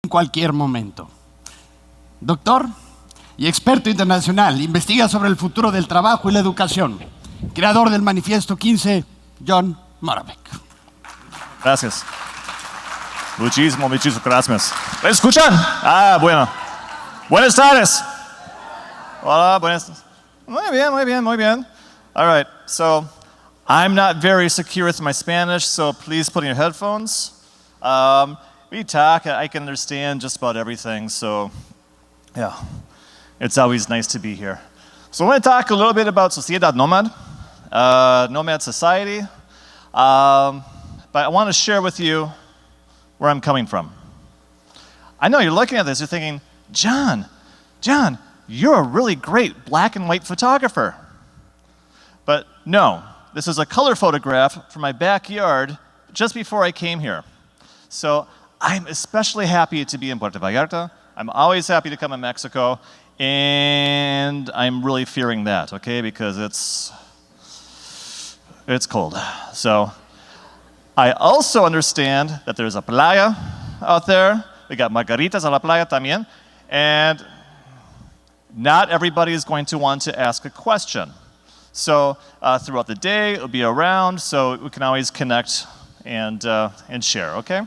en cualquier momento. Doctor y experto internacional, investiga sobre el futuro del trabajo y la educación. Creador del Manifiesto 15, John Moravec. Gracias. Muchísimas gracias. ¿Me escuchan? Ah, bueno. Buenas tardes. Hola, buenas. Muy bien. All right, so I'm not very secure with my Spanish, so please put in your headphones. We talk, I can understand just about everything, so yeah, it's always nice to be here. So I want to talk a little bit about Sociedad Nomad, Nomad Society, but I want to share with you where I'm coming from. I know you're looking at this, you're thinking, John, you're a really great black and white photographer. But no, this is a color photograph from my backyard just before I came here. So I'm especially happy to be in Puerto Vallarta. I'm always happy to come to Mexico, and I'm really fearing that, okay, because it's cold. So I also understand that there's a playa out there. We got margaritas a la playa también, and not everybody is going to want to ask a question. So throughout the day, it'll be around, so we can always connect and share, okay?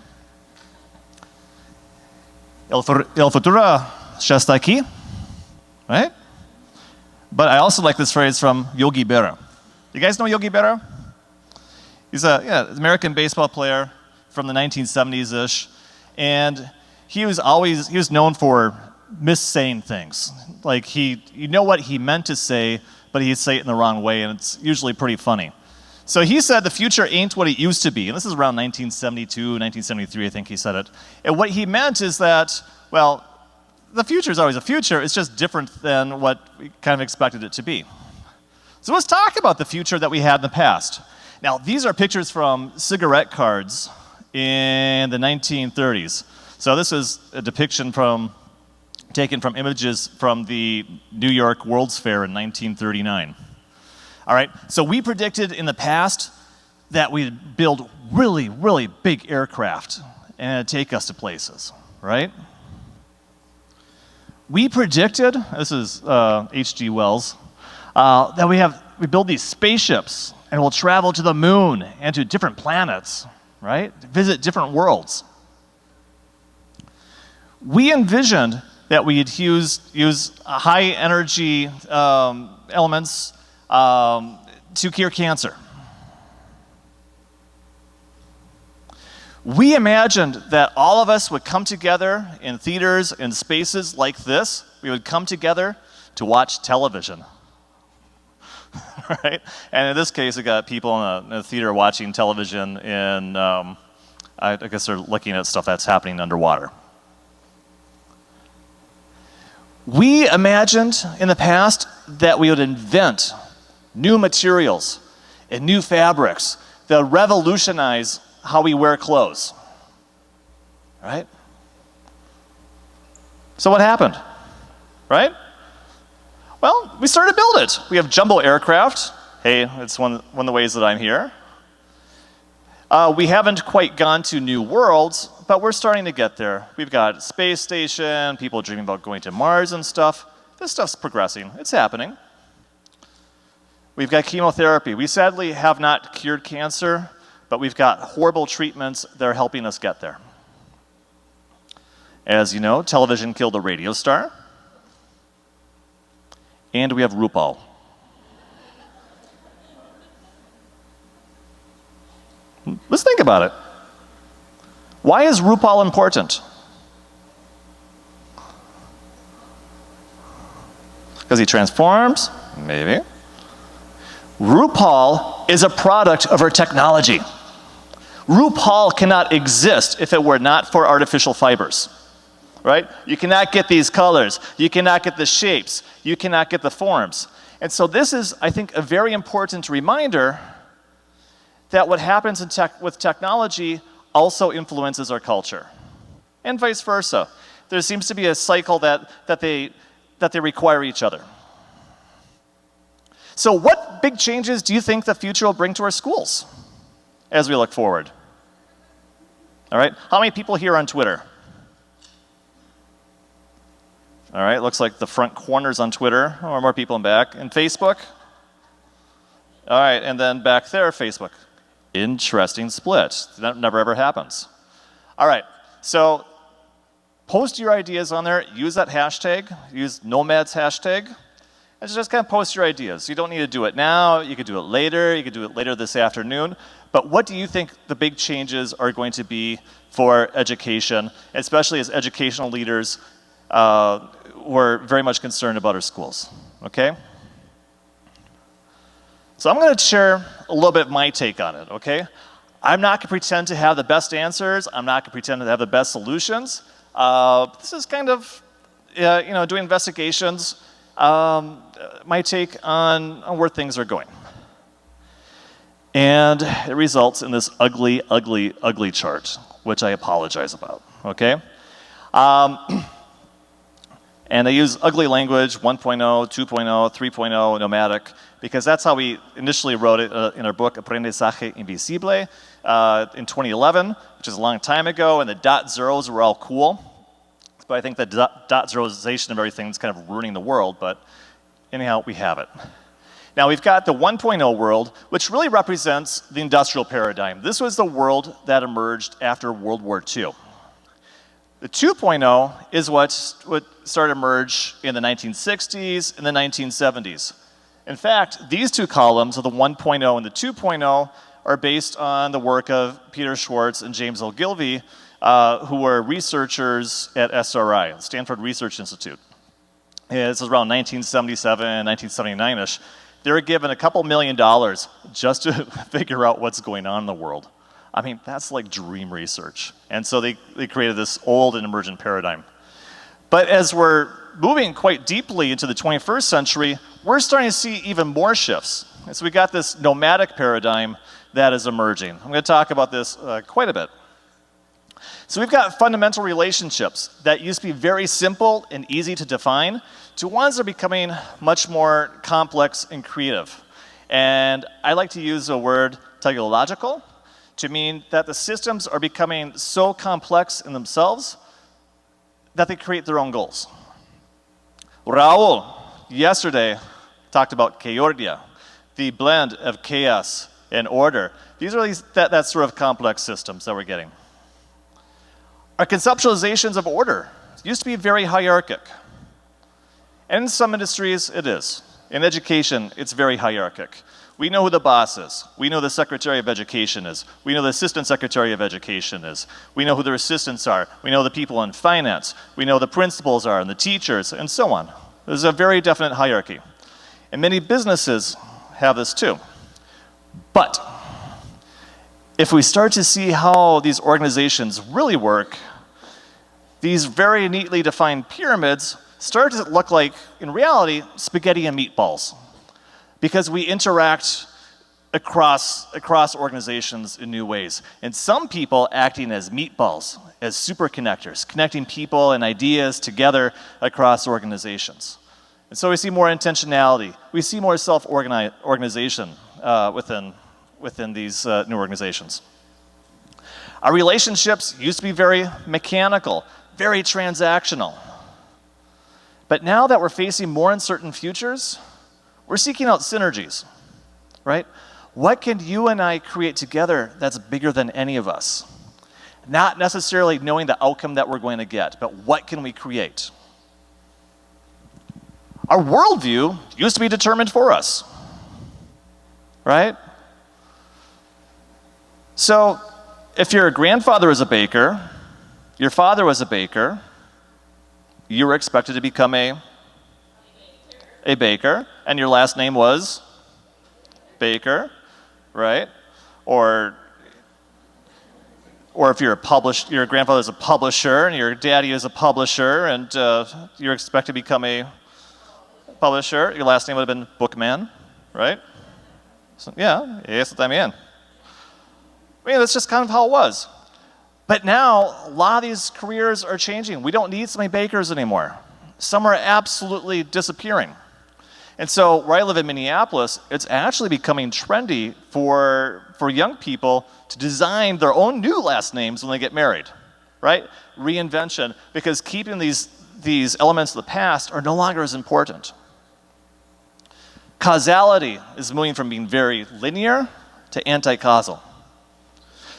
El futuro ya está aquí, right? But I also like this phrase from Yogi Berra. You guys know Yogi Berra? He's an American baseball player from the 1970s-ish, and he was known for missaying things. Like you know what he meant to say, but he'd say it in the wrong way, and it's usually pretty funny. So he said the future ain't what it used to be, and this is around 1972, 1973, I think he said it. And what he meant is that, well, the future is always a future, it's just different than what we kind of expected it to be. So let's talk about the future that we had in the past. Now, these are pictures from cigarette cards in the 1930s. So this is a depiction taken from images from the New York World's Fair in 1939. All right, so we predicted in the past that we'd build really, really big aircraft and it'd take us to places, right? We predicted, this is H.G. Wells, that we build these spaceships and we'll travel to the moon and to different planets, right? Visit different worlds. We envisioned that we'd use high energy elements to cure cancer. We imagined that all of us would come together in theaters and spaces like this. We would come together to watch television, right? And in this case, we got people in a theater watching television in, I guess they're looking at stuff that's happening underwater. We imagined in the past that we would invent new materials and new fabrics that would revolutionize how we wear clothes, right? So what happened, right? Well, we started to build it. We have jumbo aircraft. Hey, it's one of the ways that I'm here. We haven't quite gone to new worlds, but we're starting to get there. We've got space station, people dreaming about going to Mars and stuff. This stuff's progressing. It's happening. We've got chemotherapy. We sadly have not cured cancer, but we've got horrible treatments that are helping us get there. As you know, television killed a radio star. And we have Rupaul. Let's think about it. Why is Rupaul important? Because he transforms? Maybe. Rupaul is a product of our technology. Rupaul cannot exist if it were not for artificial fibers, right? You cannot get these colors. You cannot get the shapes. You cannot get the forms. And so this is, I think, a very important reminder that what happens with technology also influences our culture, and vice versa. There seems to be a cycle that they require each other. So what big changes do you think the future will bring to our schools as we look forward? All right, how many people here on Twitter? All right, looks like the front corner's on Twitter, or more people in back. And Facebook? All right, and then back there, Facebook. Interesting split. That never ever happens. All right, so post your ideas on there. Use that hashtag. Use Nomads hashtag. And just kind of post your ideas. You don't need to do it now. You could do it later. You could do it later this afternoon. But what do you think the big changes are going to be for education, especially as educational leaders we're very much concerned about our schools, okay? So I'm going to share a little bit of my take on it, okay? I'm not going to pretend to have the best answers. I'm not going to pretend to have the best solutions. This is kind of, doing investigations, my take on where things are going. And it results in this ugly, ugly, ugly chart, which I apologize about, okay? And I use ugly language, 1.0, 2.0, 3.0, Nomadic, because that's how we initially wrote it in our book, Aprendizaje Invisible, in 2011, which is a long time ago, and the dot zeros were all cool. But I think the dot zeroization of everything is kind of ruining the world, but anyhow, we have it. Now we've got the 1.0 world, which really represents the industrial paradigm. This was the world that emerged after World War II. The 2.0 is what started to emerge in the 1960s and the 1970s. In fact, these two columns of the 1.0 and the 2.0 are based on the work of Peter Schwartz and James Ogilvy, who were researchers at SRI, Stanford Research Institute. This is around 1977, 1979-ish. They were given a couple $1 million just to figure out what's going on in the world. I mean, that's like dream research. And so they created this old and emergent paradigm. But as we're moving quite deeply into the 21st century, we're starting to see even more shifts. And so we got this nomadic paradigm that is emerging. I'm going to talk about this quite a bit. So we've got fundamental relationships that used to be very simple and easy to define to ones that are becoming much more complex and creative. And I like to use the word technological to mean that the systems are becoming so complex in themselves that they create their own goals. Raul, yesterday, talked about chaotia, the blend of chaos and order. These are that sort of complex systems that we're getting. Our conceptualizations of order used to be very hierarchic. And in some industries, it is. In education, it's very hierarchic. We know who the boss is. We know the Secretary of Education is. We know the Assistant Secretary of Education is. We know who their assistants are. We know the people in finance. We know the principals are and the teachers and so on. There's a very definite hierarchy. And many businesses have this too. But if we start to see how these organizations really work, these very neatly defined pyramids start to look like, in reality, spaghetti and meatballs. Because we interact across organizations in new ways. And some people acting as meatballs, as super connectors, connecting people and ideas together across organizations. And so we see more intentionality. We see more self-organization within these new organizations. Our relationships used to be very mechanical, very transactional. But now that we're facing more uncertain futures, we're seeking out synergies, right? What can you and I create together that's bigger than any of us? Not necessarily knowing the outcome that we're going to get, but what can we create? Our worldview used to be determined for us, right? So if your grandfather was a baker, your father was a baker, you were expected to become a baker, and your last name was Baker, right? Or if you're your grandfather's a publisher, and your daddy is a publisher, and you're expected to become a publisher, your last name would have been Bookman, right? So, yeah, eso también. I mean, that's just kind of how it was. But now, a lot of these careers are changing. We don't need so many bakers anymore. Some are absolutely disappearing. And so where I live in Minneapolis, it's actually becoming trendy for young people to design their own new last names when they get married, right? Reinvention, because keeping these these elements of the past are no longer as important. Causality is moving from being very linear to anti-causal.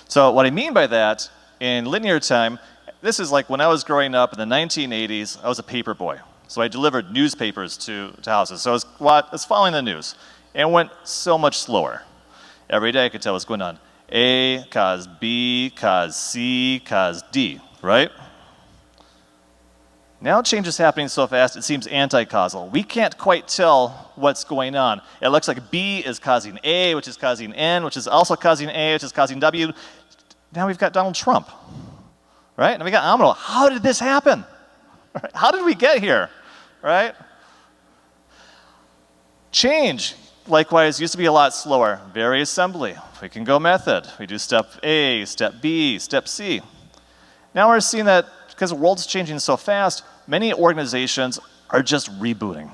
So what I mean by that, in linear time, this is like when I was growing up in the 1980s, I was a paper boy. So I delivered newspapers to houses. So I was following the news. And it went so much slower. Every day I could tell what's going on. A, cause B, cause C, cause D, right? Now change is happening so fast, it seems anti-causal. We can't quite tell what's going on. It looks like B is causing A, which is causing N, which is also causing A, which is causing W. Now we've got Donald Trump, right? And we got AMLO. How did this happen? Right? How did we get here, right? Change, likewise, used to be a lot slower. Very assembly. We can go method. We do step A, step B, step C. Now we're seeing that because the world's changing so fast, many organizations are just rebooting.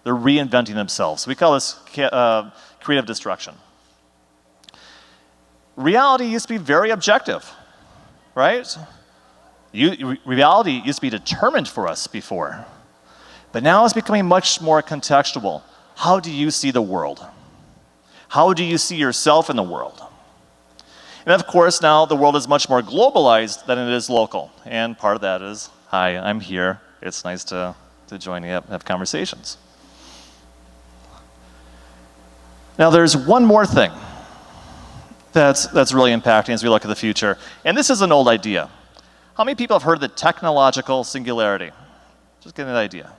They're reinventing themselves. We call this creative destruction. Reality used to be very objective, right? Reality used to be determined for us before. But now it's becoming much more contextual. How do you see the world? How do you see yourself in the world? And of course, now the world is much more globalized than it is local. And part of that is, hi, I'm here. It's nice to join you, have conversations. Now there's one more thing that's really impacting as we look at the future. And this is an old idea. How many people have heard of the technological singularity? Just get an idea.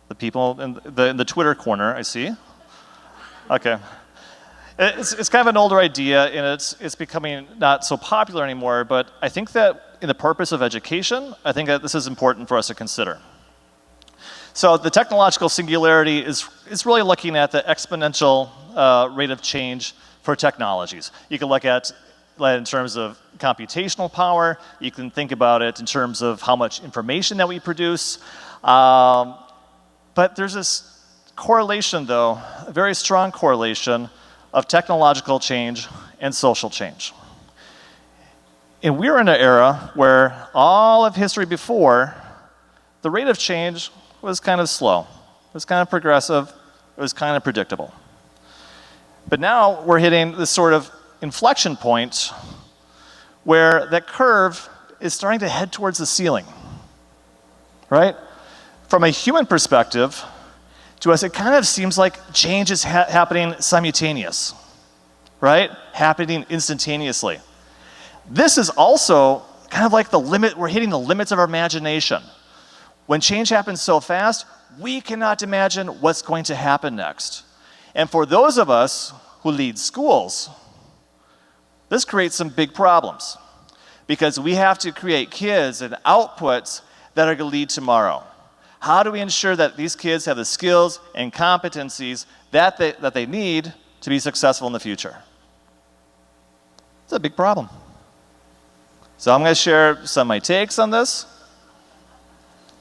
The people in the Twitter corner, I see. Okay. It's kind of an older idea, and it's becoming not so popular anymore, but I think that in the purpose of education, I think that this is important for us to consider. So the technological singularity is really looking at the exponential rate of change for technologies. You can look at it in terms of computational power. You can think about it in terms of how much information that we produce. But there's this correlation, though, a very strong correlation of technological change and social change. And we're in an era where all of history before, the rate of change was kind of slow. It was kind of progressive. It was kind of predictable. But now we're hitting this sort of inflection point where that curve is starting to head towards the ceiling, right? From a human perspective, to us, it kind of seems like change is happening simultaneous, right? Happening instantaneously. This is also kind of like the limit, we're hitting the limits of our imagination. When change happens so fast, we cannot imagine what's going to happen next. And for those of us who lead schools, this creates some big problems because we have to create kids and outputs that are going to lead tomorrow. How do we ensure that these kids have the skills and competencies that they need to be successful in the future? It's a big problem. So I'm going to share some of my takes on this.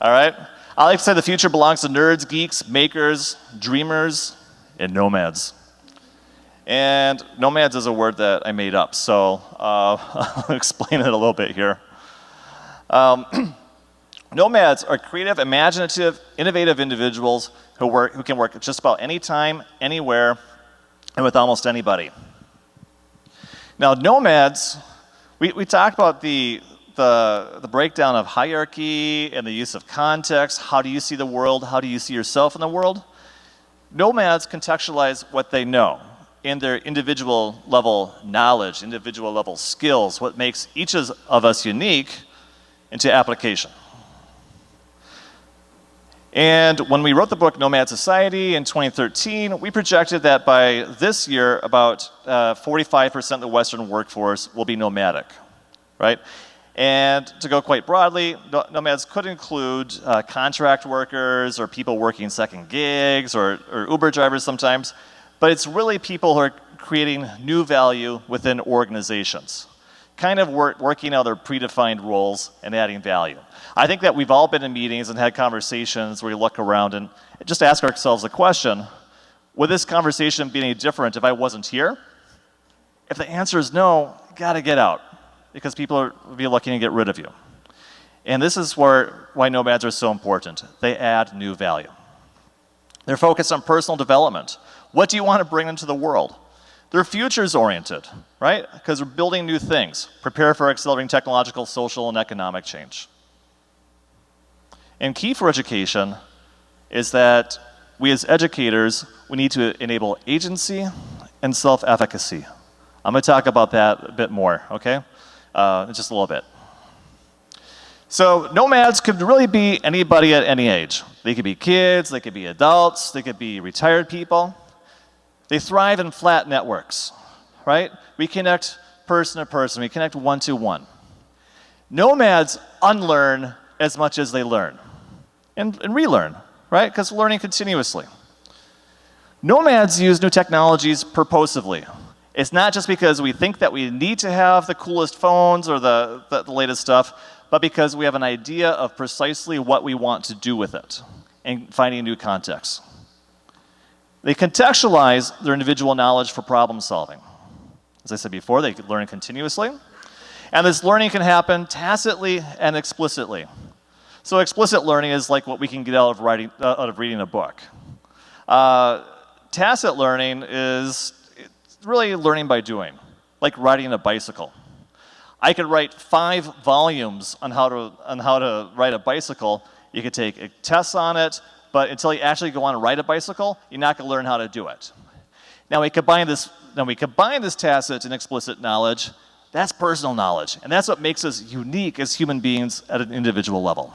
All right? I like to say the future belongs to nerds, geeks, makers, dreamers, and nomads. And nomads is a word that I made up, so I'll explain it a little bit here. Nomads are creative, imaginative, innovative individuals who can work just about any time, anywhere, and with almost anybody. Now, nomads, we talked about the breakdown of hierarchy and the use of context. How do you see the world? How do you see yourself in the world? Nomads contextualize what they know in their individual level knowledge, individual level skills, what makes each of us unique into application. And when we wrote the book Nomad Society in 2013, we projected that by this year, about 45% of the Western workforce will be nomadic, right? And to go quite broadly, nomads could include contract workers or people working second gigs or Uber drivers sometimes, but it's really people who are creating new value within organizations, kind of working out their predefined roles and adding value. I think that we've all been in meetings and had conversations where we look around and just ask ourselves the question, would this conversation be any different if I wasn't here? If the answer is no, you gotta get out, because people will be looking to get rid of you. And this is why nomads are so important. They add new value. They're focused on personal development. What do you want to bring into the world? They're futures oriented, right? Because we're building new things. Prepare for accelerating technological, social, and economic change. And key for education is that we as educators, we need to enable agency and self-efficacy. I'm going to talk about that a bit more, okay? In just a little bit. So nomads could really be anybody at any age. They could be kids, they could be adults, they could be retired people. They thrive in flat networks, right? We connect person to person, we connect one-to-one. Nomads unlearn as much as they learn and relearn, right? Because we're learning continuously. Nomads use new technologies purposively. It's not just because we think that we need to have the coolest phones or the latest stuff, but because we have an idea of precisely what we want to do with it and finding new contexts. They contextualize their individual knowledge for problem solving. As I said before, they learn continuously. And this learning can happen tacitly and explicitly. So explicit learning is like what we can get out of reading a book. Tacit learning is really learning by doing, like riding a bicycle. I could write 5 volumes on how to ride a bicycle. You could take tests on it, but until you actually go on and ride a bicycle, you're not going to learn how to do it. Now we combine this tacit and explicit knowledge. That's personal knowledge, and that's what makes us unique as human beings at an individual level.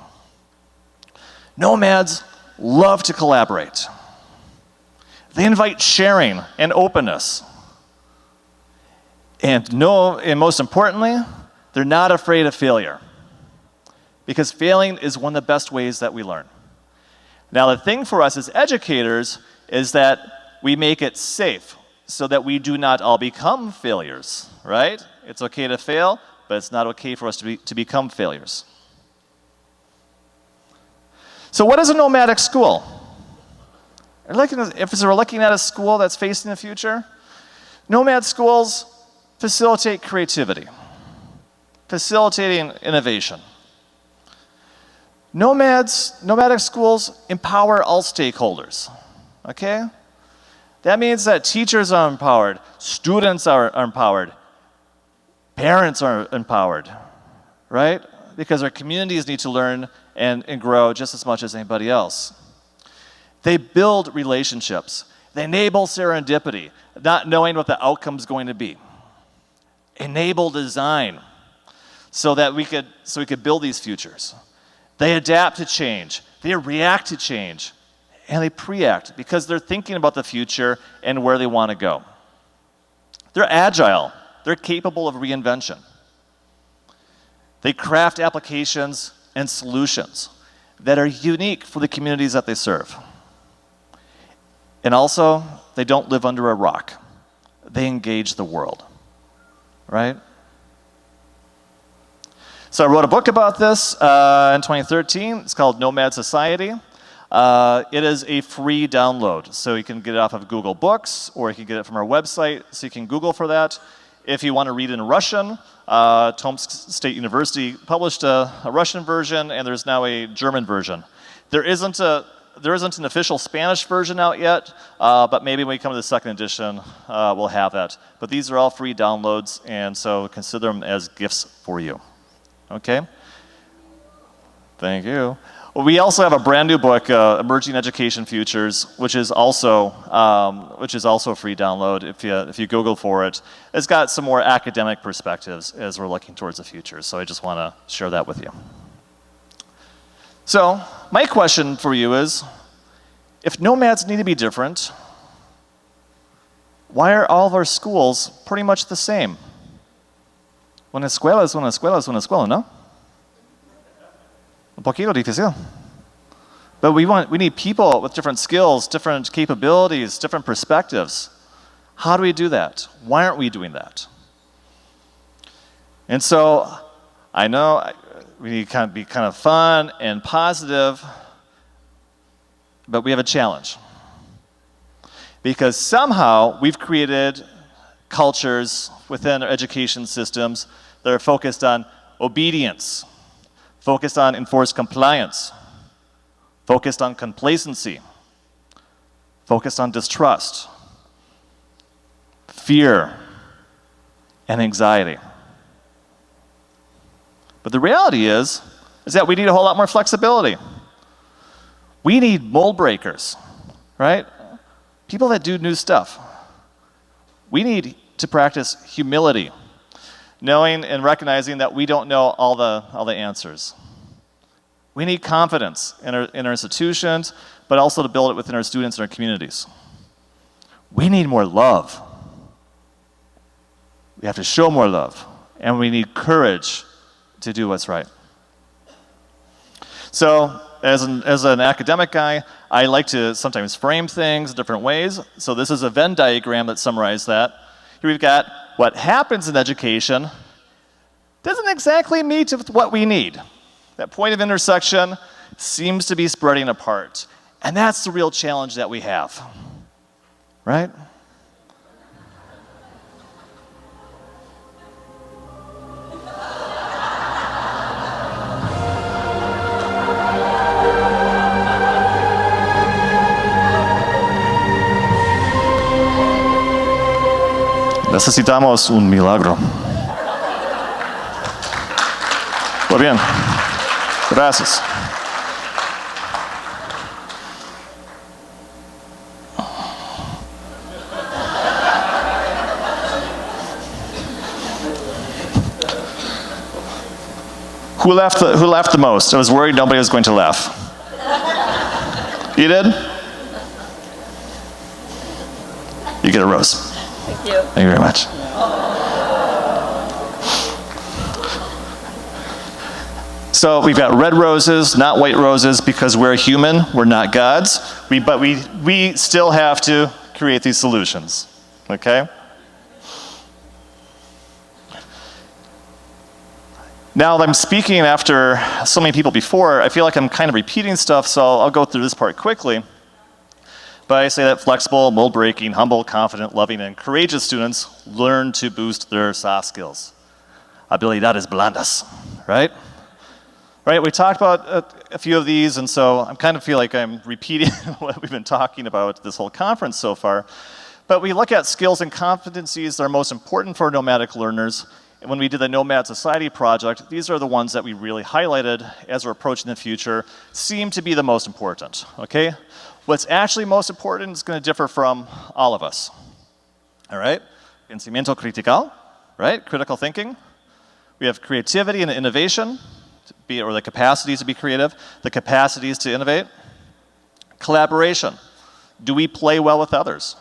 Nomads love to collaborate. They invite sharing and openness. And most importantly, they're not afraid of failure. Because failing is one of the best ways that we learn. Now the thing for us as educators is that we make it safe so that we do not all become failures, right? It's okay to fail, but it's not okay for us to become failures. So what is a nomadic school? If we're looking at a school that's facing the future, nomad schools facilitate creativity, facilitating innovation. Nomadic schools empower all stakeholders, okay? That means that teachers are empowered, students are empowered, parents are empowered, right? Because our communities need to learn and grow just as much as anybody else. They build relationships. They enable serendipity, not knowing what the outcome's going to be. Enable design so we could build these futures. They adapt to change, they react to change, and they pre-act because they're thinking about the future and where they want to go. They're agile, they're capable of reinvention. They craft applications and solutions that are unique for the communities that they serve. And also, they don't live under a rock. They engage the world, right? So I wrote a book about this in 2013. It's called Nomad Society. It is a free download, so you can get it off of Google Books, or you can get it from our website, so you can Google for that. If you want to read in Russian, Tomsk State University published a Russian version, and there's now a German version. There isn't an official Spanish version out yet, but maybe when we come to the second edition, we'll have that. But these are all free downloads, and so consider them as gifts for you. Okay? Thank you. Well, we also have a brand new book, Emerging Education Futures, which is also a free download if you Google for it. It's got some more academic perspectives as we're looking towards the future, so I just want to share that with you. So, my question for you is, if nomads need to be different, why are all of our schools pretty much the same? Una escuela es una escuela es una escuela, ¿no? Un poquito difícil. But we need people with different skills, different capabilities, different perspectives. How do we do that? Why aren't we doing that? And so, I know we need to be kind of fun and positive, but we have a challenge. Because somehow we've created cultures within our education systems that are focused on obedience, focused on enforced compliance, focused on complacency, focused on distrust, fear, and anxiety. But the reality is that we need a whole lot more flexibility. We need mold breakers, right? People that do new stuff. We need to practice humility, knowing and recognizing that we don't know all the answers. We need confidence in our institutions, but also to build it within our students and our communities. We need more love. We have to show more love, and we need courage to do what's right. So, as an academic guy, I like to sometimes frame things different ways. So this is a Venn diagram that summarizes that. Here we've got what happens in education doesn't exactly meet with what we need. That point of intersection seems to be spreading apart. And that's the real challenge that we have, right? Necesitamos un milagro. Muy bien. Gracias. Who laughed the most? I was worried nobody was going to laugh. You did? You get a rose. Thank you. Thank you very much. So we've got red roses, not white roses, because we're human, we're not gods. But we still have to create these solutions, okay? Now that I'm speaking after so many people before, I feel like I'm kind of repeating stuff, so I'll go through this part quickly. But I say that flexible, mold-breaking, humble, confident, loving, and courageous students learn to boost their soft skills. Habilidades blandas, right? Right, we talked about a few of these, and so I kind of feel like I'm repeating what we've been talking about this whole conference so far. But we look at skills and competencies that are most important for nomadic learners. And when we did the Nomad Society project, these are the ones that we really highlighted as we're approaching the future, seem to be the most important, okay? What's actually most important is going to differ from all of us, all right? Pensamiento critical, right? Critical thinking. We have creativity and innovation, or the capacities to be creative, the capacities to innovate. Collaboration. Do we play well with others?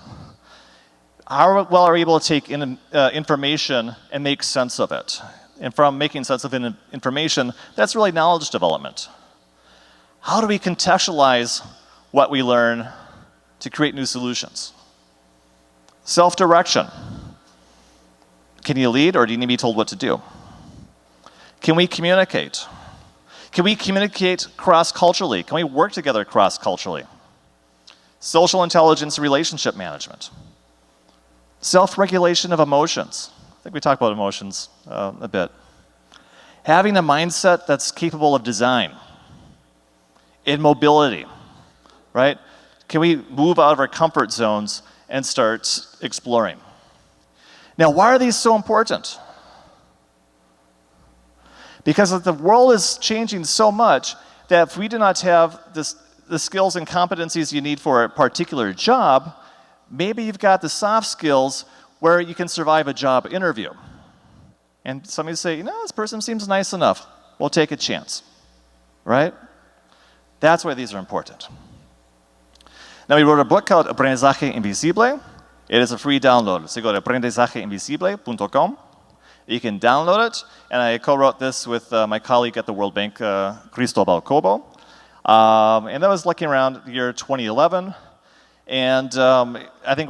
How well are we able to take in, information and make sense of it? And from making sense of information, that's really knowledge development. How do we contextualize what we learn to create new solutions? Self-direction. Can you lead, or do you need to be told what to do? Can we communicate? Can we communicate cross-culturally? Can we work together cross-culturally? Social intelligence, relationship management. Self-regulation of emotions. I think we talked about emotions a bit. Having a mindset that's capable of design. In mobility, right? Can we move out of our comfort zones and start exploring? Now, why are these so important? Because the world is changing so much that if we do not have the skills and competencies you need for a particular job, maybe you've got the soft skills where you can survive a job interview. And somebody say, this person seems nice enough. We'll take a chance, right? That's why these are important. Now, we wrote a book called Aprendizaje Invisible. It is a free download. So you go to aprendizajeinvisible.com. You can download it, and I co-wrote this with my colleague at the World Bank, Cristobal Cobo. And that was looking around the year 2011, and I think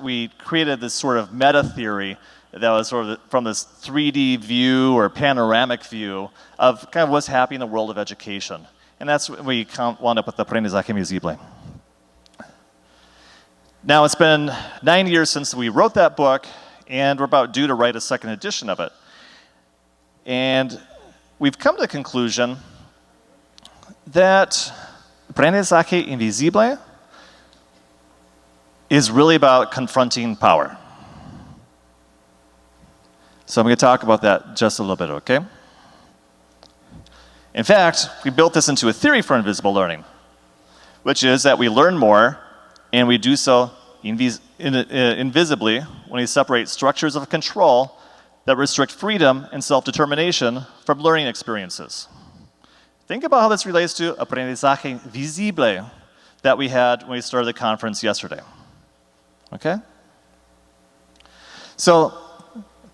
we created this sort of meta theory that was sort of from this 3D view or panoramic view of kind of what's happening in the world of education. And that's when we wound up with the Aprendizaje Invisible. Now, it's been 9 years since we wrote that book, and we're about due to write a second edition of it. And we've come to the conclusion that aprendizaje invisible is really about confronting power. So I'm going to talk about that just a little bit, okay? In fact, we built this into a theory for invisible learning, which is that we learn more, and we do so invisibly when we separate structures of control that restrict freedom and self-determination from learning experiences. Think about how this relates to aprendizaje visible that we had when we started the conference yesterday. Okay? So,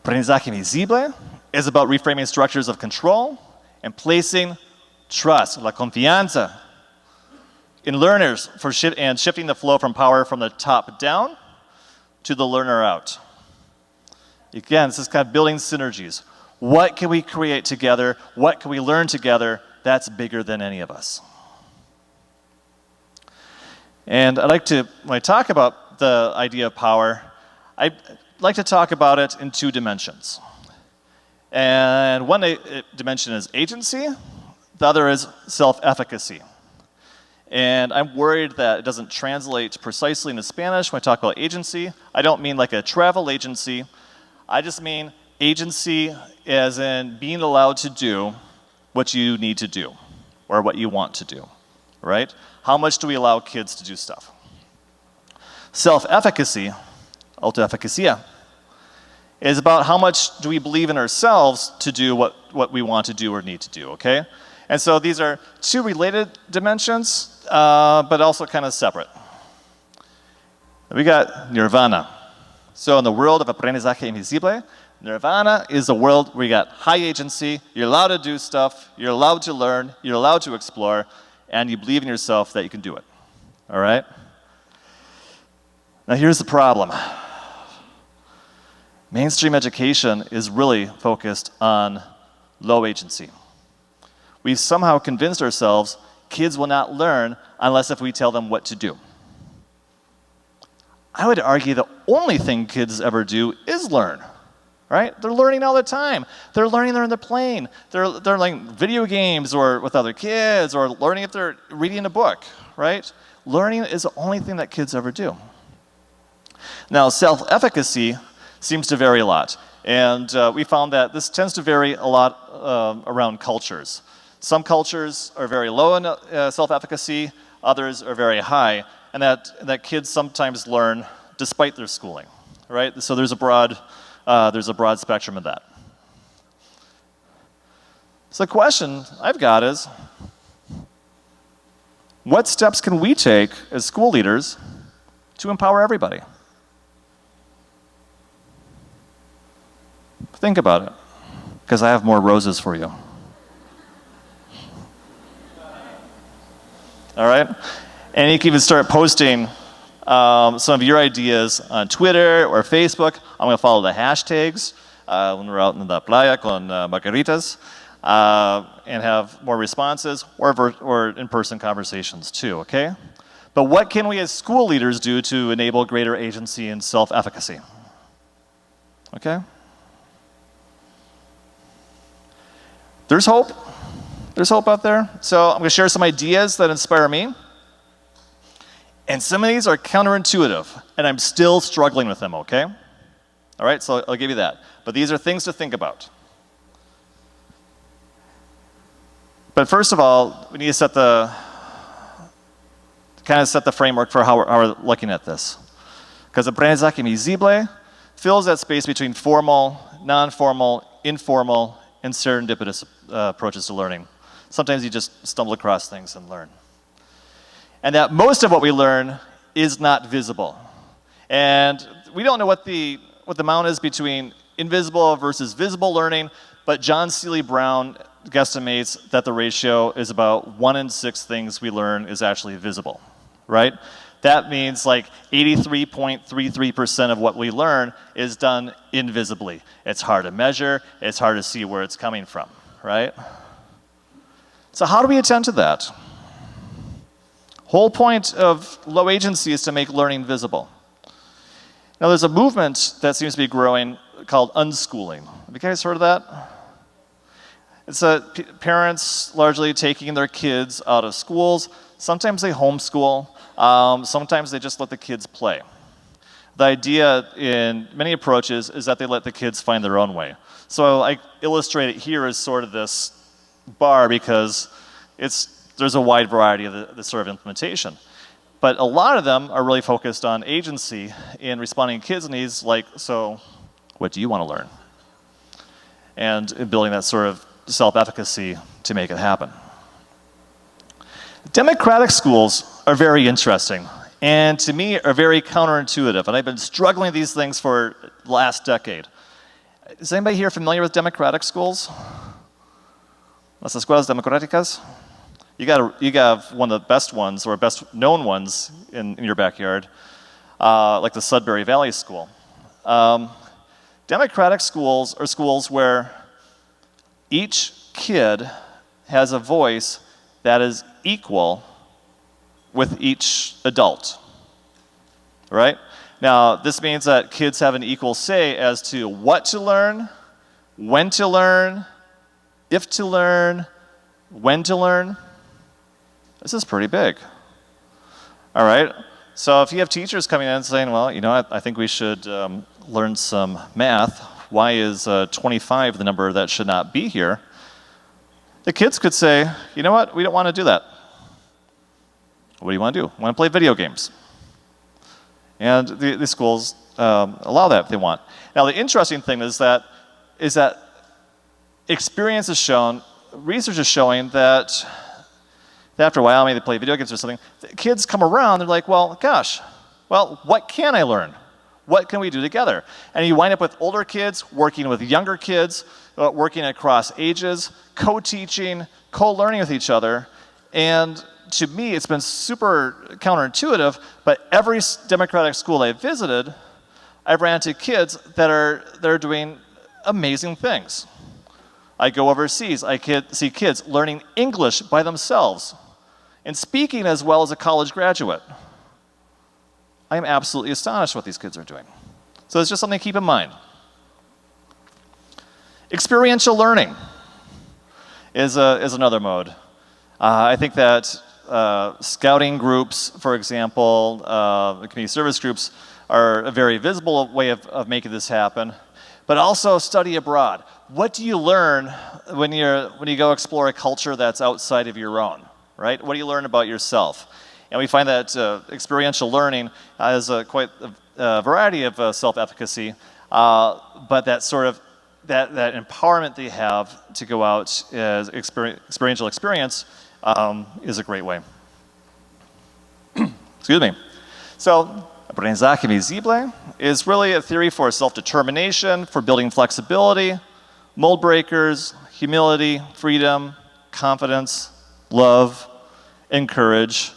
aprendizaje visible is about reframing structures of control and placing trust, la confianza, in learners and shifting the flow from power from the top down to the learner out. Again, this is kind of building synergies. What can we create together? What can we learn together that's bigger than any of us? And I'd like to, when I talk about the idea of power, I'd like to talk about it in two dimensions. And one dimension is agency, the other is self-efficacy. And I'm worried that it doesn't translate precisely into Spanish when I talk about agency. I don't mean like a travel agency. I just mean agency as in being allowed to do what you need to do or what you want to do, right? How much do we allow kids to do stuff? Self-efficacy, autoeficacia, is about how much do we believe in ourselves to do what we want to do or need to do, okay? And so these are two related dimensions, but also kind of separate. We got nirvana. So in the world of aprendizaje invisible, nirvana is a world where you got high agency, you're allowed to do stuff, you're allowed to learn, you're allowed to explore, and you believe in yourself that you can do it, all right? Now here's the problem. Mainstream education is really focused on low agency. We've somehow convinced ourselves kids will not learn unless if we tell them what to do. I would argue the only thing kids ever do is learn, right? They're learning all the time. They're learning they're in the plane. They're learning video games or with other kids or learning if they're reading a book, right? Learning is the only thing that kids ever do. Now, self-efficacy seems to vary a lot. And we found that this tends to vary a lot around cultures. Some cultures are very low in self-efficacy, others are very high, and that kids sometimes learn despite their schooling, right? So there's a broad spectrum of that. So the question I've got is, what steps can we take as school leaders to empower everybody? Think about it, because I have more roses for you. All right? And you can even start posting some of your ideas on Twitter or Facebook. I'm going to follow the hashtags when we're out in the playa con margaritas and have more responses or in-person conversations too, okay? But what can we as school leaders do to enable greater agency and self-efficacy? Okay? There's hope. There's hope out there. So I'm going to share some ideas that inspire me. And some of these are counterintuitive, and I'm still struggling with them, okay? All right, so I'll give you that. But these are things to think about. But first of all, we need to set the framework for how we're looking at this. Because aprendizaje invisible fills that space between formal, non-formal, informal, and serendipitous approaches to learning. Sometimes you just stumble across things and learn. And that most of what we learn is not visible. And we don't know what the amount is between invisible versus visible learning, but John Seeley Brown guesstimates that the ratio is about 1 in 6 things we learn is actually visible, right? That means like 83.33% of what we learn is done invisibly. It's hard to measure, it's hard to see where it's coming from, right? So how do we attend to that? Whole point of low agency is to make learning visible. Now there's a movement that seems to be growing called unschooling. Have you guys heard of that? It's parents largely taking their kids out of schools. Sometimes they homeschool. Sometimes they just let the kids play. The idea in many approaches is that they let the kids find their own way. So I illustrate it here as sort of this bar because there's a wide variety of this sort of implementation. But a lot of them are really focused on agency in responding to kids' needs, like, so what do you want to learn? And building that sort of self-efficacy to make it happen. Democratic schools are very interesting, and to me are very counterintuitive, and I've been struggling with these things for the last decade. Is anybody here familiar with democratic schools? Las escuelas democráticas? You got one of the best ones, or best known ones in your backyard, like the Sudbury Valley School. Democratic schools are schools where each kid has a voice that is equal with each adult, right? Now, this means that kids have an equal say as to what to learn, when to learn, if to learn, when to learn. This is pretty big. All right, so if you have teachers coming in and saying, well, you know, I think we should learn some math. Why is 25 the number that should not be here? The kids could say, you know what, we don't want to do that. What do you want to do? I want to play video games. And the schools allow that if they want. Now, the interesting thing is that experience has shown, research is showing that after a while, maybe they play video games or something, the kids come around, they're like, well, gosh, well, what can I learn? What can we do together? And you wind up with older kids working with younger kids, working across ages, co-teaching, co-learning with each other. And to me, it's been super counterintuitive, but every democratic school I've visited, I've ran into kids that are doing amazing things. I go overseas, I see kids learning English by themselves and speaking as well as a college graduate. I am absolutely astonished what these kids are doing. So it's just something to keep in mind. Experiential learning is another mode. I think that scouting groups, for example, community service groups, are a very visible way of making this happen. But also study abroad. What do you learn when you go explore a culture that's outside of your own, right? What do you learn about yourself? And we find that experiential learning has quite a variety of self-efficacy, but that sort of that empowerment they have to go out as experiential experience is a great way. Excuse me. So, aprendizaje visible is really a theory for self-determination, for building flexibility, mold breakers, humility, freedom, confidence, love, and courage,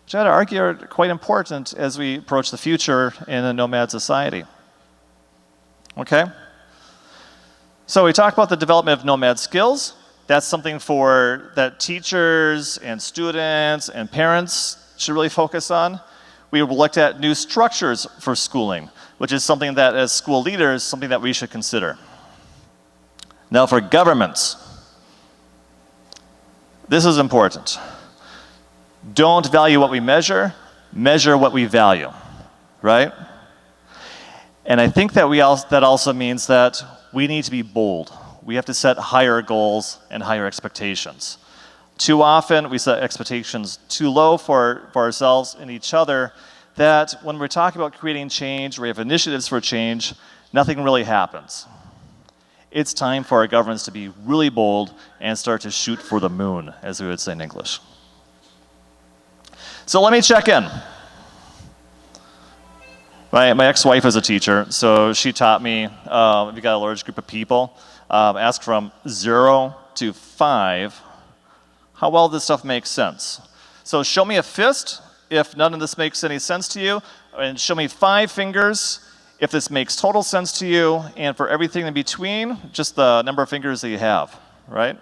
which I'd argue are quite important as we approach the future in a nomad society. Okay? So we talked about the development of nomad skills. That's something that teachers and students and parents should really focus on. We looked at new structures for schooling, which is something that as school leaders, something that we should consider. Now for governments, this is important. Don't value what we measure what we value, right? And I think that that also means that we need to be bold. We have to set higher goals and higher expectations. Too often, we set expectations too low for ourselves and each other, that when we're talking about creating change, we have initiatives for change, nothing really happens. It's time for our governments to be really bold and start to shoot for the moon, as we would say in English. So let me check in. My ex-wife is a teacher, so she taught me, if you got a large group of people, ask from 0 to 5, how well this stuff makes sense. So show me a fist if none of this makes any sense to you, and show me 5 fingers if this makes total sense to you, and for everything in between, just the number of fingers that you have, right?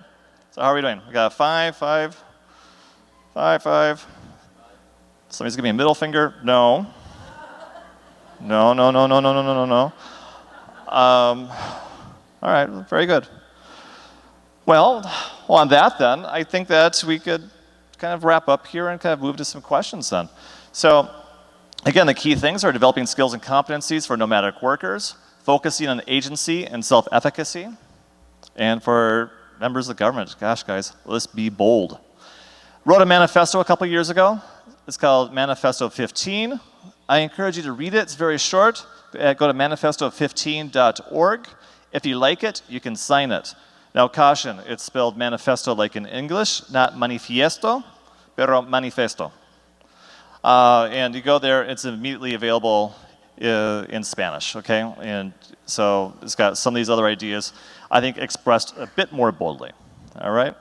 So how are we doing? We got 5, 5, 5, 5. Somebody's giving me a middle finger? No. No, no, no, no, no, no, no, no, no. All right, very good. Well, on that then, I think that we could kind of wrap up here and kind of move to some questions then. So, again, the key things are developing skills and competencies for nomadic workers, focusing on agency and self-efficacy, and for members of the government, gosh guys, let's be bold. Wrote a manifesto a couple years ago. It's called Manifesto 15. I encourage you to read it. It's very short. Go to manifesto15.org. If you like it, you can sign it. Now, caution, it's spelled manifesto like in English, not manifiesto, pero manifesto. And you go there, it's immediately available in Spanish, okay? And so it's got some of these other ideas, I think, expressed a bit more boldly, all right?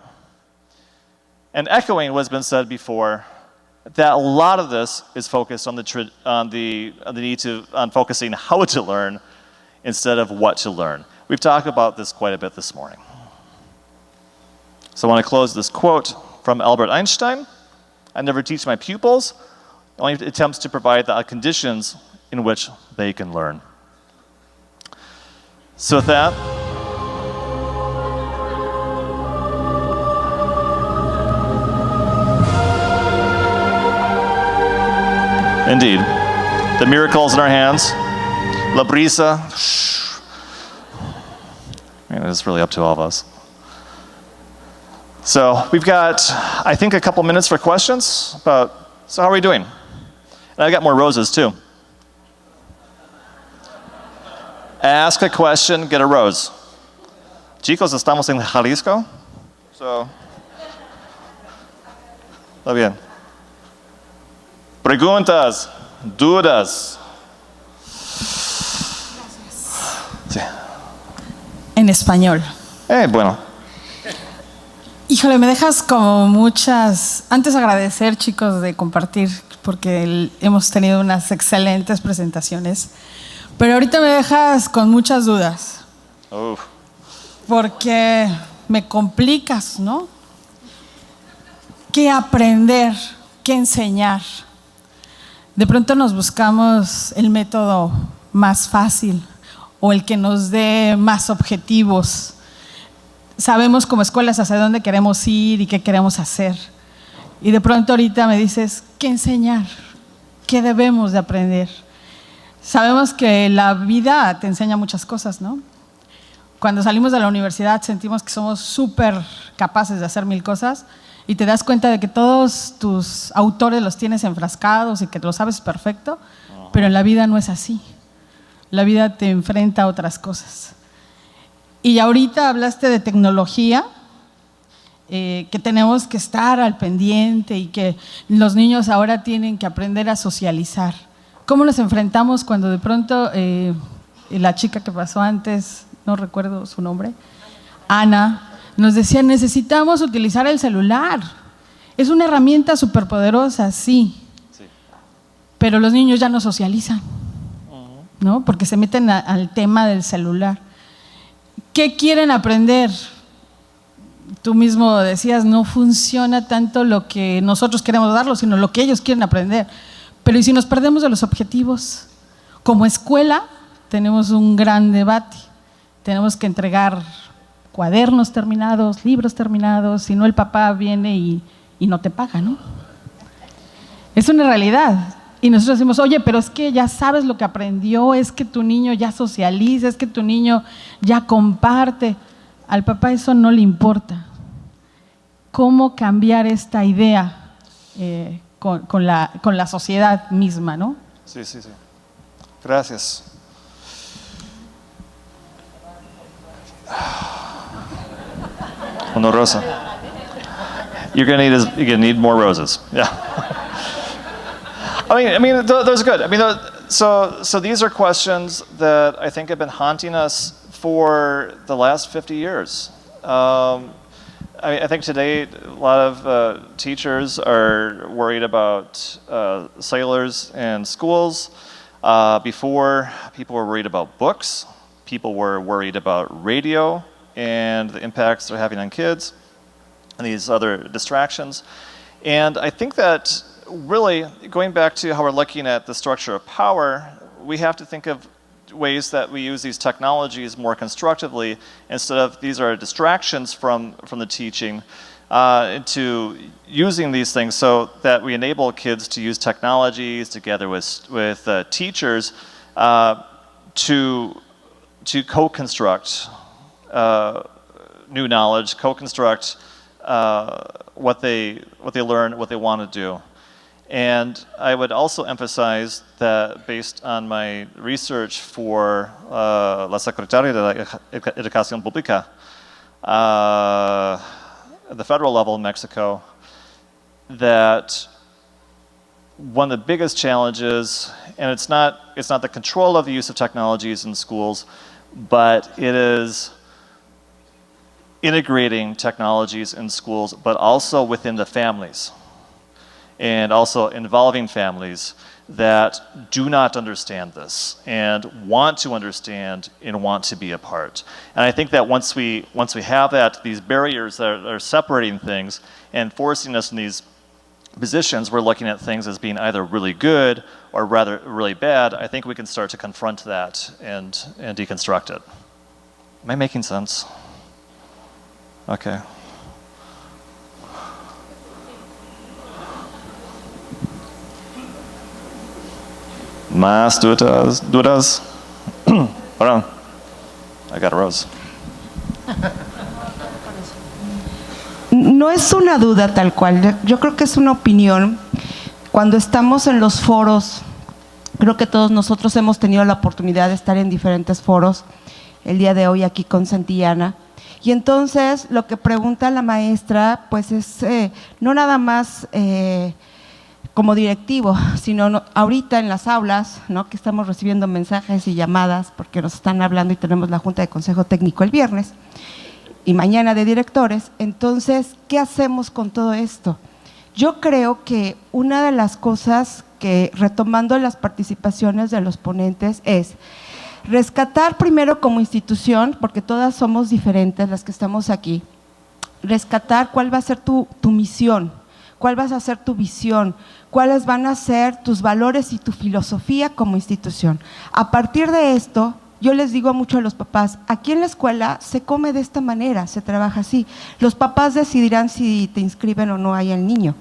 And echoing what's been said before, that a lot of this is focused on on focusing how to learn instead of what to learn. We've talked about this quite a bit this morning. So I want to close this quote from Albert Einstein. I never teach my pupils, only attempts to provide the conditions in which they can learn. So with that, indeed, the miracle's in our hands. La brisa, it's really up to all of us. So we've got, I think, a couple minutes for questions. So how are we doing? And I got more roses too. Ask a question, get a rose. Chicos, estamos en Jalisco. So, está bien. Preguntas, dudas. Sí. En español. Bueno. Híjole, me dejas como muchas... Antes agradecer, chicos, de Compartir, porque hemos tenido unas excelentes presentaciones. Pero ahorita me dejas con muchas dudas. Porque me complicas, ¿no? ¿Qué aprender? ¿Qué enseñar? De pronto nos buscamos el método más fácil o el que nos dé más objetivos. Sabemos como escuelas hacia dónde queremos ir y qué queremos hacer. Y de pronto ahorita me dices, ¿qué enseñar? ¿Qué debemos de aprender? Sabemos que la vida te enseña muchas cosas, ¿no? Cuando salimos de la universidad sentimos que somos súper capaces de hacer 1000 cosas y te das cuenta de que todos tus autores los tienes enfrascados y que lo sabes perfecto, pero en la vida no es así. La vida te enfrenta a otras cosas. Y ahorita hablaste de tecnología, que tenemos que estar al pendiente y que los niños ahora tienen que aprender a socializar. ¿Cómo nos enfrentamos cuando de pronto la chica que pasó antes, no recuerdo su nombre, Ana, nos decía, necesitamos utilizar el celular? Es una herramienta superpoderosa, sí, pero los niños ya no socializan, ¿no? Porque se meten al tema del celular. ¿Qué quieren aprender? Tú mismo decías, no funciona tanto lo que nosotros queremos darlo, sino lo que ellos quieren aprender. Pero ¿y si nos perdemos de los objetivos? Como escuela tenemos un gran debate. Tenemos que entregar cuadernos terminados, libros terminados, si no el papá viene y no te paga, ¿no? Es una realidad. Y nosotros decimos, oye, pero es que ya sabes lo que aprendió, es que tu niño ya socializa, es que tu niño ya comparte. Al papá eso no le importa. ¿Cómo cambiar esta idea con la sociedad misma, ¿no? Sí. Gracias. Una rosa. You're gonna need more roses. Yeah. I mean, those are good. I mean, so these are questions that I think have been haunting us for the last 50 years. I think today a lot of teachers are worried about sailors in schools. Before, people were worried about books. People were worried about radio and the impacts they're having on kids and these other distractions. And I think that really, going back to how we're looking at the structure of power, we have to think of ways that we use these technologies more constructively instead of these are distractions from the teaching, into using these things so that we enable kids to use technologies together with teachers to co-construct new knowledge, co-construct what they learn, what they want to do. And I would also emphasize that based on my research for la Secretaría de la Educación Pública, at the federal level in Mexico, that one of the biggest challenges, and it's not the control of the use of technologies in schools, but it is integrating technologies in schools, but also within the families, and also involving families that do not understand this and want to understand and want to be a part. And I think that once we have that, these barriers that are separating things and forcing us in these positions, we're looking at things as being either really good or rather really bad, I think we can start to confront that and deconstruct it. Am I making sense? Okay. Más dudas? Hold on. I got a rose. No es una duda tal cual, yo creo que es una opinión. Cuando estamos en los foros, creo que todos nosotros hemos tenido la oportunidad de estar en diferentes foros, el día de hoy aquí con Santillana. Y entonces lo que pregunta la maestra, pues es no nada más como directivo, sino ahorita en las aulas, ¿no?, que estamos recibiendo mensajes y llamadas porque nos están hablando y tenemos la Junta de Consejo Técnico el viernes y mañana de directores. Entonces, ¿qué hacemos con todo esto? Yo creo que una de las cosas que, retomando las participaciones de los ponentes, es rescatar primero como institución, porque todas somos diferentes las que estamos aquí, rescatar cuál va a ser tu misión, cuál va a ser tu visión, cuáles van a ser tus valores y tu filosofía como institución. A partir de esto, yo les digo mucho a los papás, aquí en la escuela se come de esta manera, se trabaja así. Los papás decidirán si te inscriben o no ahí al niño,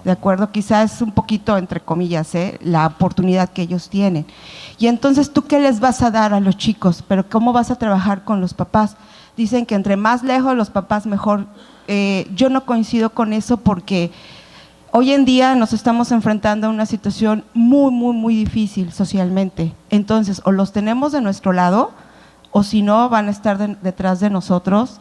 ¿de acuerdo? Quizás es un poquito, entre comillas, la oportunidad que ellos tienen. Y entonces, ¿tú qué les vas a dar a los chicos? Pero ¿cómo vas a trabajar con los papás? Dicen que entre más lejos los papás mejor. Yo no coincido con eso porque hoy en día nos estamos enfrentando a una situación muy difícil socialmente. Entonces, o los tenemos de nuestro lado, o si no, van a estar detrás de nosotros,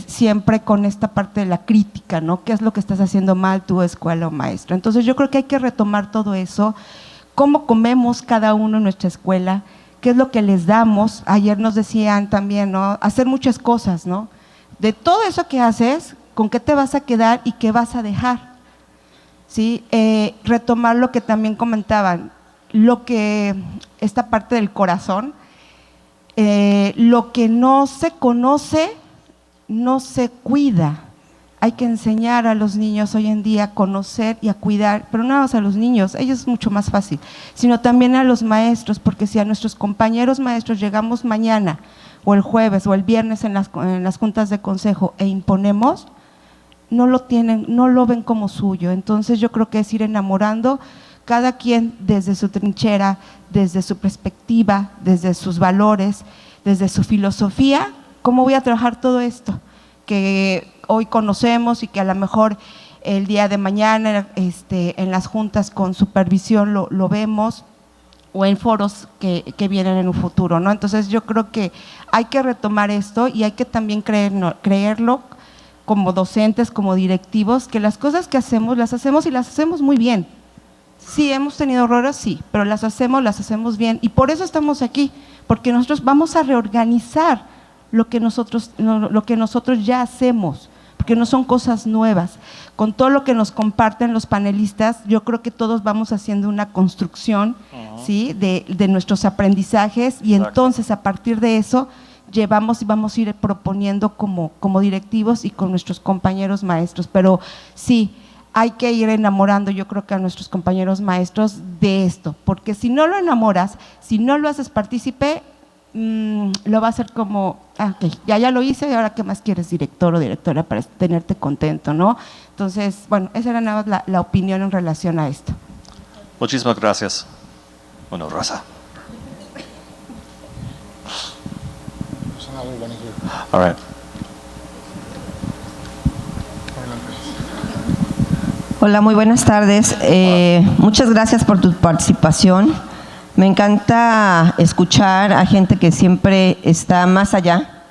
siempre con esta parte de la crítica, ¿no? ¿Qué es lo que estás haciendo mal tú, escuela o maestro? Entonces, yo creo que hay que retomar todo eso, cómo comemos cada uno en nuestra escuela, qué es lo que les damos. Ayer nos decían también, ¿no?, hacer muchas cosas, ¿no? De todo eso que haces, ¿con qué te vas a quedar y qué vas a dejar? ¿Sí? Retomar lo que también comentaban, esta parte del corazón, lo que no se conoce, no se cuida. Hay que enseñar a los niños hoy en día a conocer y a cuidar, pero no más a los niños, ellos es mucho más fácil, sino también a los maestros, porque si a nuestros compañeros maestros llegamos mañana, o el jueves, o el viernes en las juntas de consejo e imponemos, no lo tienen, no lo ven como suyo. Entonces yo creo que es ir enamorando cada quien desde su trinchera, desde su perspectiva, desde sus valores, desde su filosofía. ¿Cómo voy a trabajar todo esto que hoy conocemos y que a lo mejor el día de mañana en las juntas con supervisión lo vemos, o en foros que vienen en un futuro, ¿no? Entonces yo creo que hay que retomar esto y hay que también creerlo como docentes, como directivos, que las cosas que hacemos, las hacemos y las hacemos muy bien. Sí, hemos tenido errores, sí, pero las hacemos bien, y por eso estamos aquí, porque nosotros vamos a reorganizar lo que nosotros ya hacemos, porque no son cosas nuevas. Con todo lo que nos comparten los panelistas, yo creo que todos vamos haciendo una construcción, ¿sí?, de nuestros aprendizajes, y entonces a partir de eso llevamos y vamos a ir proponiendo como directivos y con nuestros compañeros maestros. Pero sí, hay que ir enamorando, yo creo que a nuestros compañeros maestros de esto, porque si no lo enamoras, si no lo haces partícipe, lo va a hacer como, ok, ya lo hice, y ahora qué más quieres, director o directora, para tenerte contento, ¿no? Entonces, bueno, esa era nada más la opinión en relación a esto. Muchísimas gracias. Bueno, Rosa. All right. Hola, muy buenas tardes. Muchas gracias por tu participación. Me encanta escuchar a gente que siempre está más allá.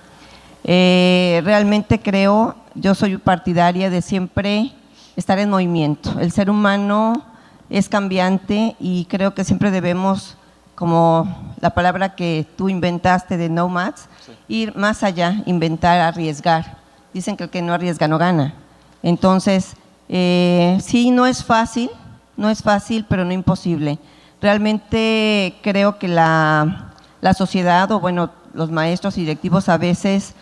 Realmente creo, yo soy partidaria de siempre estar en movimiento. El ser humano es cambiante y creo que siempre debemos, como la palabra que tú inventaste de Nomads, ir más allá, inventar, arriesgar. Dicen que el que no arriesga no gana. Entonces, sí, no es fácil, pero no imposible. Realmente creo que la sociedad, o bueno, los maestros y directivos a veces,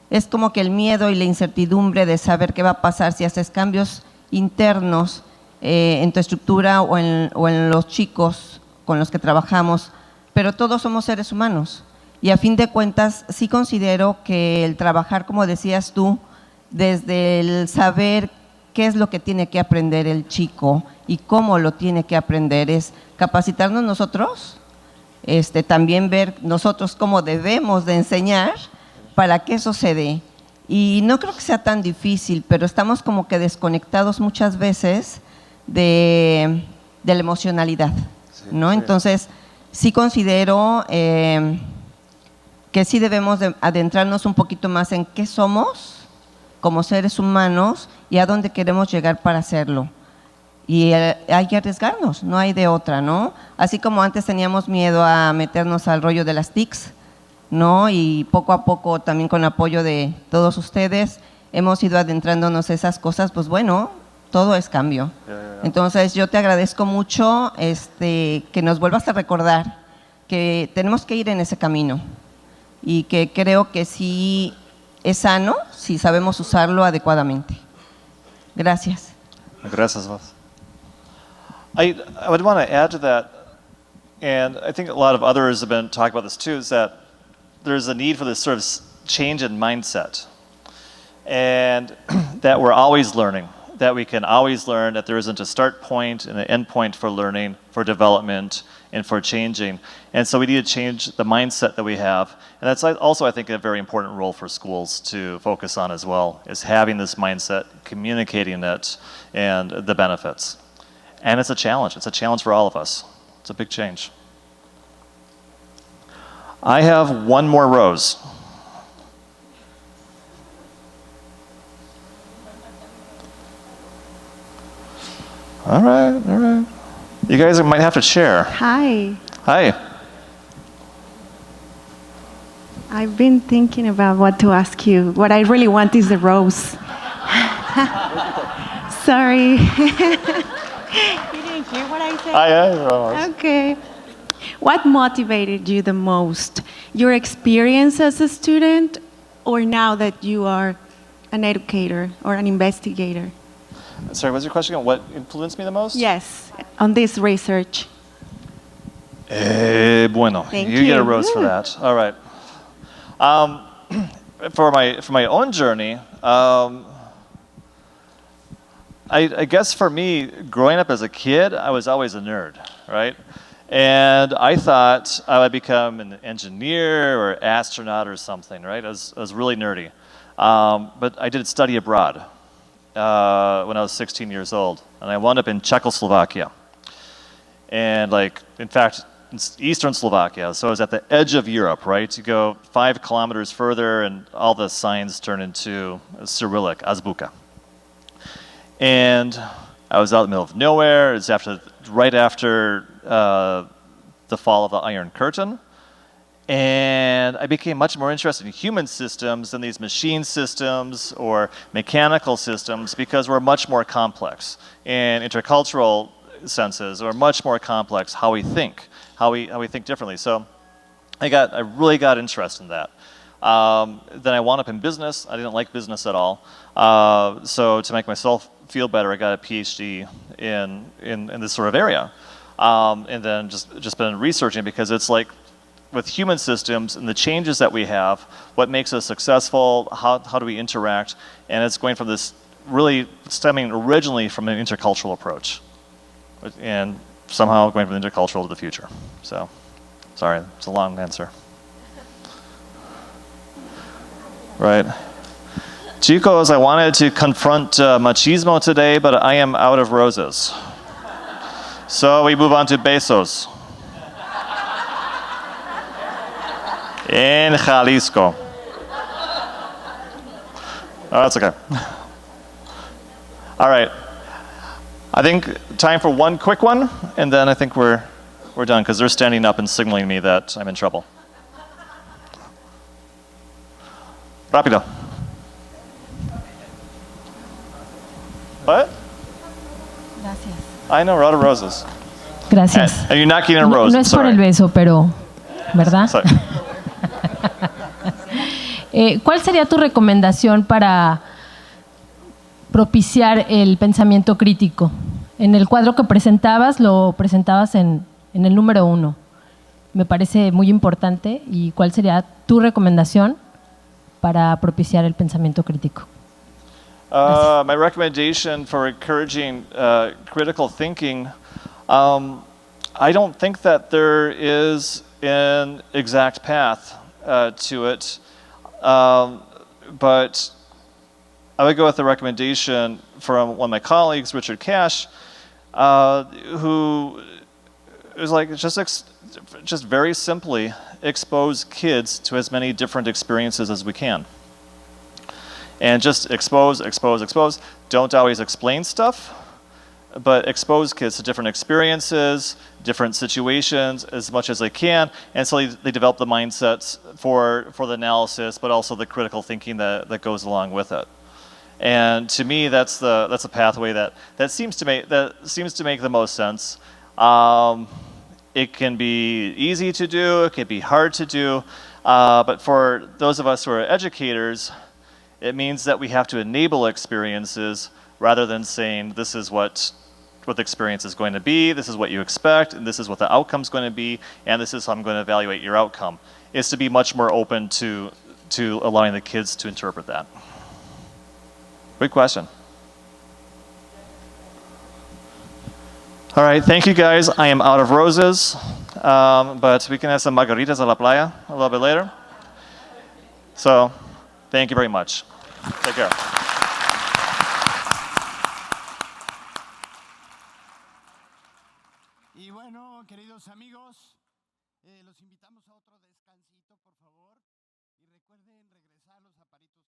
es como que el miedo y la incertidumbre de saber qué va a pasar si haces cambios internos en tu estructura o en los chicos con los que trabajamos, pero todos somos seres humanos. Y a fin de cuentas, sí considero que el trabajar, como decías tú, desde el saber qué es lo que tiene que aprender el chico y cómo lo tiene que aprender, es capacitarnos nosotros, también ver nosotros cómo debemos de enseñar para que eso se dé. Y no creo que sea tan difícil, pero estamos como que desconectados muchas veces de la emocionalidad, ¿no? Sí. Entonces, sí considero que sí debemos de adentrarnos un poquito más en qué somos como seres humanos y a dónde queremos llegar para hacerlo. Y hay que arriesgarnos, no hay de otra, ¿no? Así como antes teníamos miedo a meternos al rollo de las TICs, ¿no? Y poco a poco, también con apoyo de todos ustedes, hemos ido adentrándonos a esas cosas, pues bueno, todo es cambio. Entonces, yo te agradezco mucho que nos vuelvas a recordar que tenemos que ir en ese camino y que creo que sí es sano si sabemos usarlo adecuadamente. Gracias. Gracias, vos. I would want to add to that, and I think a lot of others have been talking about this too, is that there's a need for this sort of change in mindset, and that we're always learning, that we can always learn, that there isn't a start point and an end point for learning, for development, and for changing. And so we need to change the mindset that we have. And that's also, I think, a very important role for schools to focus on as well, is having this mindset, communicating it, and the benefits. And it's a challenge. It's a challenge for all of us. It's a big change. I have one more rose. All right, all right. You guys might have to share. Hi. Hi. I've been thinking about what to ask you. What I really want is the rose. Sorry. You didn't hear what I said? Hi. Okay. What motivated you the most? Your experience as a student, or now that you are an educator or an investigator? Sorry, what's your question again? What influenced me the most? Yes, on this research. Bueno, Thank you get a you. rose for that. All right. For my own journey, I guess for me, growing up as a kid, I was always a nerd, right? And I thought I would become an engineer or astronaut or something, right? I was really nerdy. But I did study abroad when I was 16 years old, and I wound up in Czechoslovakia. And in fact, it's Eastern Slovakia, so I was at the edge of Europe, right? You go 5 kilometers further, and all the signs turn into Cyrillic, azbuka. And I was out in the middle of nowhere. It's right after the fall of the Iron Curtain. And I became much more interested in human systems than these machine systems or mechanical systems, because we're much more complex. And intercultural senses are much more complex, how we think differently. So I really got interested in that. Then I wound up in business. I didn't like business at all. So to make myself feel better. I got a PhD in this sort of area. And then just been researching, because it's like with human systems and the changes that we have, what makes us successful, how do we interact, and it's going from this really stemming originally from an intercultural approach, and somehow going from the intercultural to the future. So, sorry, it's a long answer. Right. Chicos, I wanted to confront machismo today, but I am out of roses. So we move on to besos. In Jalisco. Oh, that's okay. All right. I think time for one quick one, and then I think we're done, because they're standing up and signaling me that I'm in trouble. Rápido. What? Gracias. I know, Rod of Roses. Gracias. And you're not getting a rose. No es por el beso, pero, ¿verdad? Sorry. ¿Cuál sería tu recomendación para propiciar el pensamiento crítico? En el cuadro que presentabas, lo presentabas en el número 1. Me parece muy importante. ¿Y cuál sería tu recomendación para propiciar el pensamiento crítico? My recommendation for encouraging critical thinking, I don't think that there is an exact path to it, but I would go with the recommendation from one of my colleagues, Richard Cash, who is like, just very simply expose kids to as many different experiences as we can. And just expose. Don't always explain stuff, but expose kids to different experiences, different situations as much as they can, and so they develop the mindsets for the analysis, but also the critical thinking that goes along with it. And to me, that's a pathway that seems to make the most sense. It can be easy to do, it can be hard to do, but for those of us who are educators, it means that we have to enable experiences rather than saying this is what the experience is going to be, this is what you expect, and this is what the outcome is going to be, and this is how I'm going to evaluate your outcome. It's to be much more open to allowing the kids to interpret that. Great question. All right, thank you guys. I am out of roses, but we can have some margaritas a la playa a little bit later. So, thank you very much. Take care. Y bueno, queridos amigos, los invitamos a otro descansito, por favor. Y recuerden regresar los aparatos